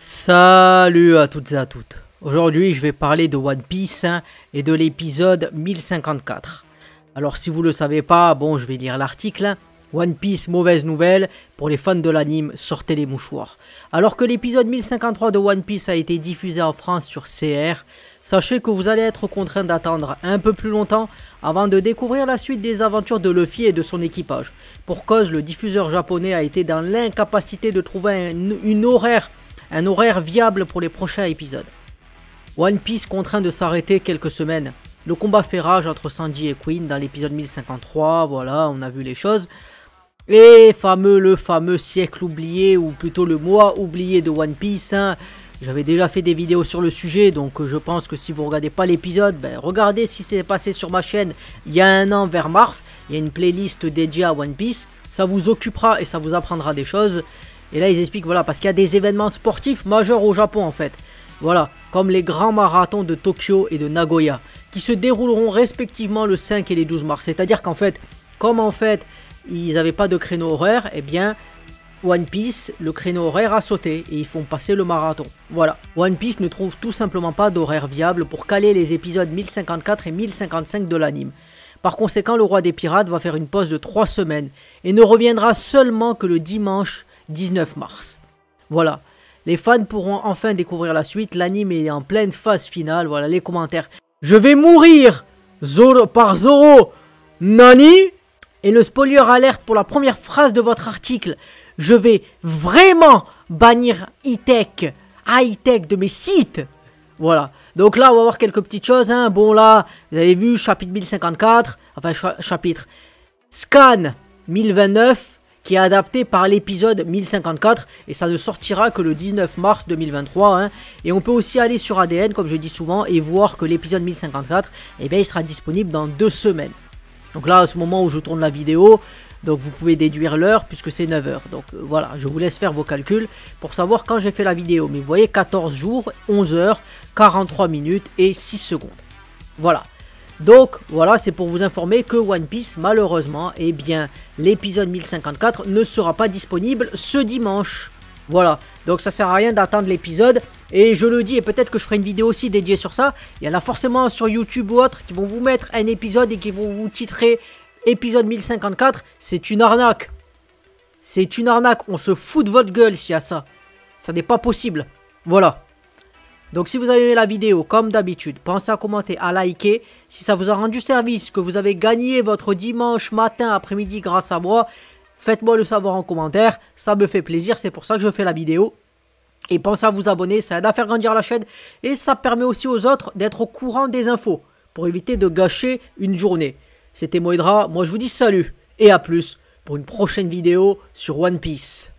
Salut à toutes et à toutes. Aujourd'hui, je vais parler de One Piece et de l'épisode 1054. Alors, si vous ne le savez pas, bon, je vais lire l'article. One Piece, mauvaise nouvelle. Pour les fans de l'anime, sortez les mouchoirs. Alors que l'épisode 1053 de One Piece a été diffusé en France sur CR, sachez que vous allez être contraint d'attendre un peu plus longtemps avant de découvrir la suite des aventures de Luffy et de son équipage. Pour cause, le diffuseur japonais a été dans l'incapacité de trouver un horaire viable pour les prochains épisodes. One Piece contraint de s'arrêter quelques semaines. Le combat fait rage entre Sanji et Queen dans l'épisode 1053, voilà, on a vu les choses. Et le fameux siècle oublié, ou plutôt le mois oublié de One Piece. J'avais déjà fait des vidéos sur le sujet, donc je pense que si vous ne regardez pas l'épisode, regardez ce qui s'est passé sur ma chaîne il y a un an vers mars. Il y a une playlist dédiée à One Piece, ça vous occupera et ça vous apprendra des choses. Et là ils expliquent, voilà, parce qu'il y a des événements sportifs majeurs au Japon en fait. Voilà, comme les grands marathons de Tokyo et de Nagoya, qui se dérouleront respectivement le 5 et les 12 mars. C'est-à-dire qu'en fait, comme en fait, ils n'avaient pas de créneau horaire, eh bien, One Piece, le créneau horaire a sauté et ils font passer le marathon. Voilà, One Piece ne trouve tout simplement pas d'horaire viable pour caler les épisodes 1054 et 1055 de l'anime. Par conséquent, le roi des pirates va faire une pause de 3 semaines et ne reviendra seulement que le dimanche 19 mars. Voilà, les fans pourront enfin découvrir la suite, l'anime est en pleine phase finale, voilà les commentaires. Je vais mourir par Zoro, Nani? Et le spoiler alerte pour la première phrase de votre article. Je vais vraiment bannir high-tech de mes sites. Voilà, donc là on va voir quelques petites choses, Bon là, vous avez vu, chapitre 1054, enfin chapitre Scan 1029, qui est adapté par l'épisode 1054, et ça ne sortira que le 19 mars 2023, Et on peut aussi aller sur ADN, comme je dis souvent, et voir que l'épisode 1054, eh bien, il sera disponible dans 2 semaines. Donc là, à ce moment où je tourne la vidéo, donc vous pouvez déduire l'heure, puisque c'est 9 heures. Donc voilà, je vous laisse faire vos calculs pour savoir quand j'ai fait la vidéo. Mais vous voyez, 14 jours, 11 heures, 43 minutes et 6 secondes. Voilà. Donc voilà, c'est pour vous informer que One Piece, malheureusement, eh bien, l'épisode 1054 ne sera pas disponible ce dimanche. Voilà, donc ça sert à rien d'attendre l'épisode. Et je le dis, et peut-être que je ferai une vidéo aussi dédiée sur ça. Il y en a forcément sur YouTube ou autre qui vont vous mettre un épisode et qui vont vous titrer épisode 1054. C'est une arnaque. C'est une arnaque, on se fout de votre gueule s'il y a ça. Ça n'est pas possible. Voilà. Donc si vous avez aimé la vidéo, comme d'habitude, pensez à commenter, à liker. Si ça vous a rendu service, que vous avez gagné votre dimanche matin, après-midi grâce à moi, faites-moi le savoir en commentaire. Ça me fait plaisir, c'est pour ça que je fais la vidéo. Et pensez à vous abonner, ça aide à faire grandir la chaîne. Et ça permet aussi aux autres d'être au courant des infos, pour éviter de gâcher une journée. C'était Moedra, moi je vous dis salut, et à plus pour une prochaine vidéo sur One Piece.